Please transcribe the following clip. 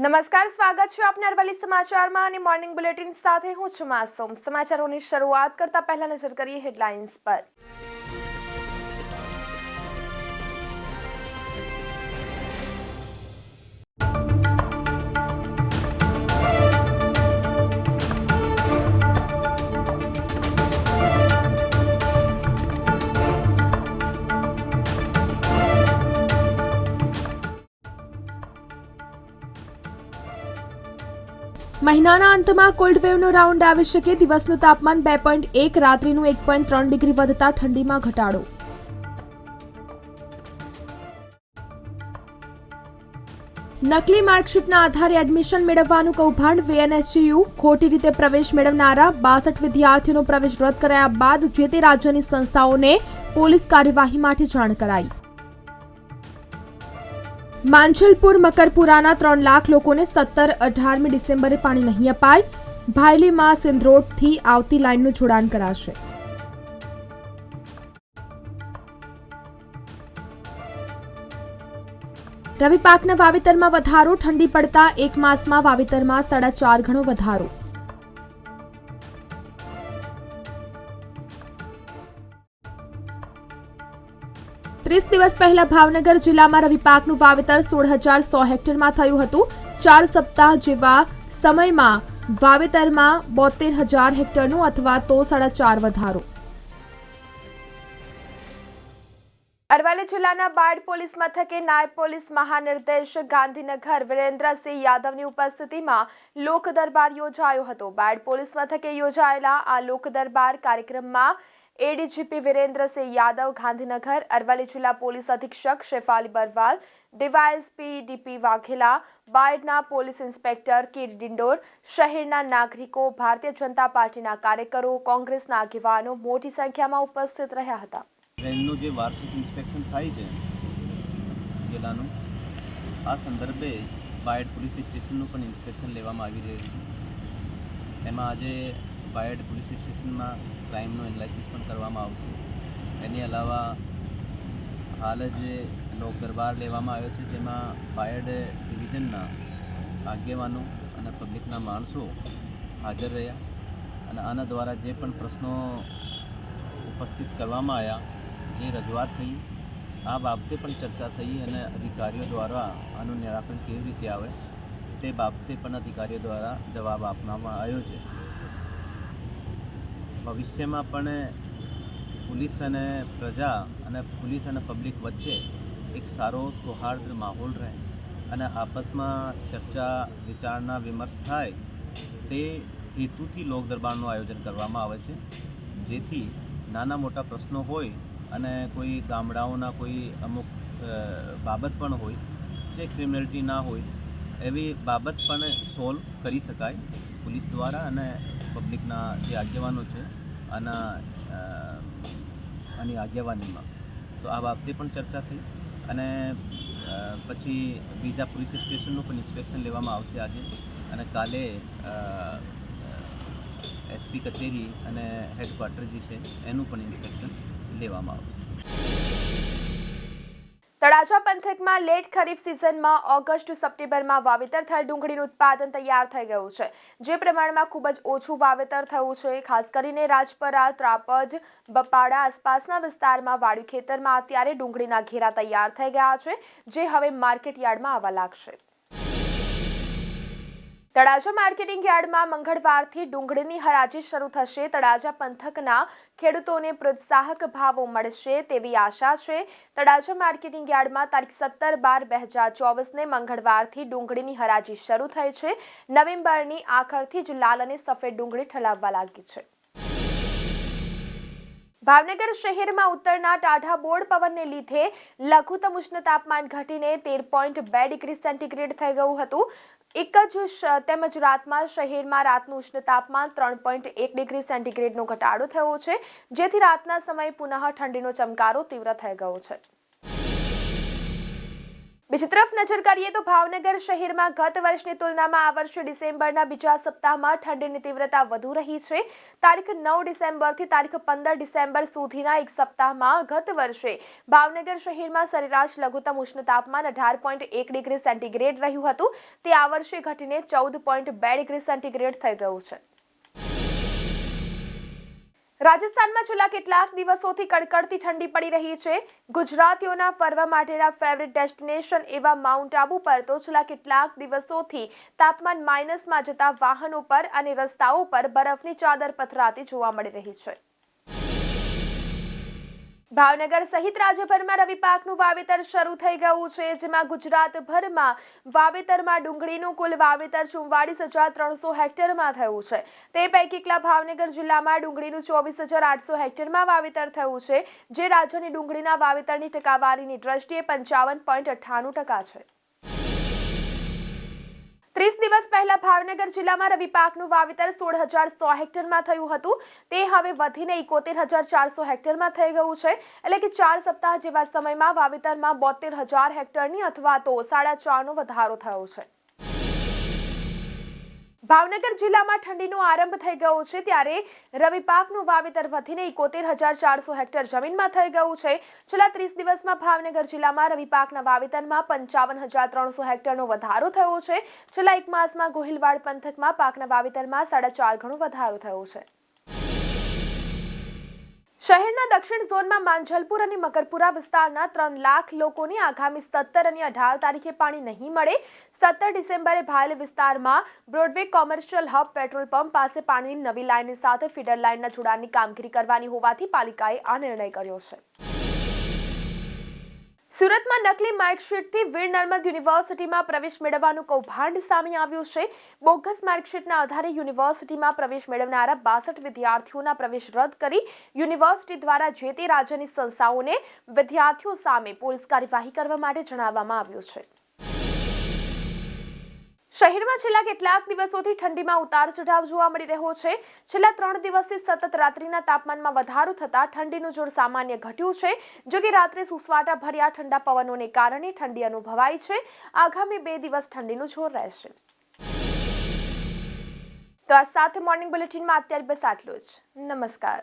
નમસ્કાર, સ્વાગત છે આપના અરવલ્લી સમાચારમાં અને મોર્નિંગ બુલેટિન સાથે હું છું માસૂમ। સમાચારોની શરૂઆત કરતા પહેલા નજર કરીએ હેડલાઇન્સ પર। મહિનાના અંતમાં કોલ્ડ વેવનો રાઉન્ડ આવી શકે। દિવસનું તાપમાન 2.1, રાત્રિનું 1.3 ડિગ્રી વધતા ઠંડીમાં ઘટાડો। નકલી માર્કશીટના આધારે એડમિશન મેળવવાનું કૌભાંડ। VNSGU ખોટી રીતે પ્રવેશ મેળવનારા 62 વિદ્યાર્થીઓનો પ્રવેશ રદ કરાયા બાદ જે તે રાજ્યની સંસ્થાઓને પોલીસ કાર્યવાહી માટે જાણ કરાઈ। માંજલપુર મકરપુરાના 3 લાખ લોકોને 17-18મી ડિસેમ્બરે પાણી નહીં અપાય। ભાયલીમાં સિંધરોડથી આવતી લાઇનનું જોડાણ કરાશે। રવિ પાકના વાવેતરમાં વધારો। ઠંડી પડતા એક માસમાં વાવેતરમાં 4.5 ગણો વધારો। દિવસ પહેલા ભાવનગર જિલ્લામાં રવિ પાકનું વાવેતર 16,100 હેક્ટરમાં થયું હતું। 4 સપ્તાહ જેવા સમયમાં વાવેતરમાં 72,000 હેક્ટરનું અથવા તો 4.5 વધારો। અરવલ્લી જિલ્લાના બાયડ પોલીસ મથકે નાયબ પોલીસ મહાનિર્દેશક ગાંધીનગર વિરેન્દ્રસિંહ યાદવની ઉપસ્થિતિમાં લોક દરબાર યોજાયો હતો। બાયડ પોલીસ મથકે યોજાયેલા આ લોક દરબાર કાર્યક્રમમાં एडीजीपी वीरेंद्र सिंह यादव गांधीनगर, अरवल्ली जिला पुलिस अधीक्षक शेफाली बरवाल, डीवायएसपी डीपी वाघेला, बायडना पुलिस इंस्पेक्टर कीर डिंडोर, शहरना नागरिको, भारतीय जनता पार्टीना कार्यकरो, कांग्रेसना આગેવાનો મોટી સંખ્યામાં ઉપસ્થિત રહ્યા હતા। ટ્રેનનું જે વાર્ષિક ઇન્સ્પેક્શન થાય છે જિલ્લાનું, આ સંદર્ભે બાયડ પોલીસ સ્ટેશનનું પણ ઇન્સ્પેક્શન લેવામાં આવી રહ્યું છે। એમાં આજે બાયડ પોલીસ સ્ટેશનમાં ક્રાઇમનું એનાલિસિસ પણ કરવામાં આવશે। એની અલાવા હાલ જ લોક દરબાર લેવામાં આવ્યો છે, જેમાં બાયડ ડિવિઝનના આગેવાનો અને પબ્લિકના માણસો હાજર રહ્યા અને આના દ્વારા જે પણ પ્રશ્નો ઉપસ્થિત કરવામાં આવ્યા, જે રજૂઆત થઈ, આ બાબતે પણ ચર્ચા થઈ અને અધિકારીઓ દ્વારા આનું નિરાકરણ કેવી રીતે આવે તે બાબતે પણ અધિકારીઓ દ્વારા જવાબ આપવામાં આવ્યો છે। ભવિષ્યમાં પણ પોલીસ અને પ્રજા અને પોલીસ અને પબ્લિક વચ્ચે એક સારો સૌહાર્દ માહોલ રહે અને આપસમાં ચર્ચા વિચારણા વિમર્શ થાય તે હેતુથી લોક દરબારનું આયોજન કરવામાં આવે છે, જેથી નાના મોટા પ્રશ્નો હોય અને કોઈ ગામડાઓના કોઈ અમુક બાબત પણ હોય જે ક્રિમિનલિટી ના હોય એવી બાબત પણ સોલ્વ કરી શકાય પોલીસ દ્વારા અને પબ્લિકના જે આગેવાનો છે આની આગેવાનીમાં। તો આ બાબતે પણ ચર્ચા થઈ અને પછી બીજા પોલીસ સ્ટેશનનું પણ ઇન્સ્પેક્શન લેવામાં આવશે આજે અને કાલે એસપી કચેરી અને હેડક્વાર્ટર જે છે એનું પણ ઇન્સ્પેક્શન લેવામાં આવશે। તળાજા પંથકમાં લેટ ખરીફ સિઝનમાં ઓગસ્ટ-સપ્ટેમ્બરમાં વાવેતર થયેલ ડુંગળીનું ઉત્પાદન તૈયાર થઈ ગયું છે, જે પ્રમાણમાં ખૂબ જ ઓછું વાવેતર થયું છે। ખાસ કરીને રાજપરા, ત્રાપજ, બપાડા આસપાસના વિસ્તારમાં વાડી ખેતરમાં અત્યારે ડુંગળીના ઘેરા તૈયાર થઈ ગયા છે, જે હવે માર્કેટ યાર્ડમાં આવવા લાગશે। તળાજા માર્કેટિંગ યાર્ડમાં મંગળવારથી ડુંગળીની હરાજી શરૂ થશે। તળાજા પંથકના ખેડૂતોને પ્રોત્સાહક ભાવો મળશે તેવી આશા છે। તળાજા માર્કેટિંગ યાર્ડમાં તારીખ 17/12/2024ને મંગળવારથી ડુંગળીની હરાજી શરૂ થઈ છે। નવેમ્બરની આખરથી જ લાલ અને સફેદ ડુંગળી ઠલાવવા લાગી છે। ભાવનગર શહેરમાં ઉત્તરના ટાઢા બોર્ડ પવનને લીધે લઘુત્તમ ઉષ્ણ તાપમાન ઘટીને 13.2 ડિગ્રી સેન્ટીગ્રેડ થઈ ગયું હતું। તેમજ રાતમાં શહેરમાં રાતનું ઉષ્ણ તાપમાન 3.1 ડિગ્રી સેન્ટીગ્રેડનો ઘટાડો થયો છે, જેથી રાતના સમયે પુનઃ ઠંડીનો ચમકારો તીવ્ર થઈ ગયો છે। બીજી તરફ નજર કરીએ તો ભાવનગર શહેરમાં ગત વર્ષની તુલનામાં આ વર્ષે ડિસેમ્બરના બીજા સપ્તાહમાં ઠંડીની તીવ્રતા વધુ રહી છે. તારીખ 9 ડિસેમ્બરથી તારીખ 15 ડિસેમ્બર સુધીના એક સપ્તાહમાં ગત વર્ષે ભાવનગર શહેરમાં સરેરાશ લઘુત્તમ ઉષ્ણ તાપમાન 18.1 ડિગ્રી સેન્ટીગ્રેડ રહ્યું હતું. તે આ વર્ષે ઘટીને 14.2 ડિગ્રી સેન્ટીગ્રેડ થઈ ગયું છે. રાજસ્થાનમાં છેલ્લા કેટલાક દિવસોથી કડકડતી ઠંડી પડી રહી છે. ગુજરાતીઓના ફરવા માટેના ફેવરિટ ડેસ્ટિનેશન એવા માઉન્ટ આબુ પર તો છેલ્લા કેટલાક દિવસોથી તાપમાન માઇનસમાં જતા વાહનો પર અને રસ્તાઓ પર બરફની ચાદર પથરાતી જોવા મળી રહી છે. ભાવનગર સહિત રાજ્યભરમાં રવિ પાકનું વાવેતર શરૂ થઈ ગયું છે, જેમાં ગુજરાતભરમાં વાવેતરમાં ડુંગળીનું કુલ વાવેતર 44,300 હેક્ટરમાં થયું છે. તે પૈકી એકલા ભાવનગર જિલ્લામાં ડુંગળીનું 24,800 હેક્ટરમાં વાવેતર થયું છે, જે રાજ્યની ડુંગળીના વાવેતરની ટકાવારીની દ્રષ્ટિએ 55.98% છે. 30 દિવસ પહેલા ભાવનગર જિલ્લામાં રવિ પાકનું વાવેતર 16,100 હેક્ટરમાં થયું હતું. તે હવે વધીને 71,400 હેક્ટરમાં થઈ ગયું છે. એટલે કે 4 સપ્તાહ જેવા સમયમાં વાવેતરમાં 72,000 હેક્ટરની અથવા તો 4.5નો વધારો થયો છે. ભાવનગર જિલ્લામાં ઠંડીનો આરંભ થઈ ગયો છે, ત્યારે રવિ પાકનું વાવેતર વધીને 71,400 હેક્ટર જમીનમાં થઈ ગયું છે. છેલ્લા 30 દિવસમાં ભાવનગર જિલ્લામાં રવિ પાકના વાવેતરમાં 55,300 હેક્ટરનો વધારો થયો છે. છેલ્લા એક માસમાં ગોહિલવાડ પંથકમાં પાકના વાવેતરમાં 4.5 ગણો વધારો થયો છે. શહેરના દક્ષિણ ઝોનમાં માંજલપુર અને મકરપુરા વિસ્તારના 3 લાખ લોકોને આગામી 17 અને 18 તારીખે પાણી નહીં મળે. 17 ડિસેમ્બરે ભાયલ વિસ્તારમાં Broadway commercial hub petrol pump પાસે પાણીની નવી લાઇનની સાથે ફીડર લાઇનના જોડાણની કામગીરી કરવાની હોવાથી પાલિકાએ આ નિર્ણય કર્યો છે. સુરતમાં નકલી માર્કશીટથી વીર નર્મદ યુનિવર્સિટીમાં પ્રવેશ મેળવવાનું કૌભાંડ સામે આવ્યું છે. બોગસ માર્કશીટના આધારે યુનિવર્સિટીમાં પ્રવેશ મેળવનારા 62 વિદ્યાર્થીઓના પ્રવેશ રદ કરી યુનિવર્સિટી દ્વારા જે તે રાજ્યની સંસ્થાઓને વિદ્યાર્થીઓ સામે પોલીસ કાર્યવાહી કરવા માટે જણાવવામાં આવ્યું છે. શહેરમાં છેલ્લા કેટલાક દિવસોથી ઠંડીમાં ઉતાર ચઢાવ જોવા મળી રહ્યો છે. છેલ્લા 3 દિવસથી સતત રાત્રિના તાપમાનમાં વધારો થતા ઠંડીનું જોર સામાન્ય ઘટ્યું છે. જો કે રાત્રે સુસવાટા ભર્યા ઠંડા પવનોને કારણે ઠંડી અનુભવાય છે. આગામી 2 દિવસ ઠંડીનું જોર રહેશે. તો આ સાથે મોર્નિંગ બુલેટિનમાં અત્યારે બસ આટલું જ. નમસ્કાર.